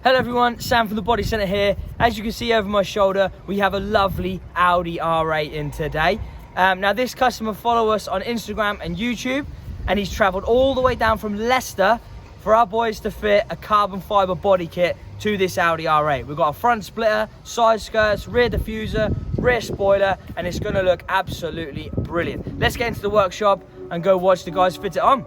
Hello everyone, Sam from the Body Centre here. As you can see over my shoulder, we have a lovely Audi R8 in today. Now this customer follows us on Instagram and YouTube, and he's travelled all the way down from Leicester for our boys to fit a carbon fibre body kit to this Audi R8. We've got a front splitter, side skirts, rear diffuser, rear spoiler, and it's going to look absolutely brilliant. Let's get into the workshop and go watch the guys fit it on.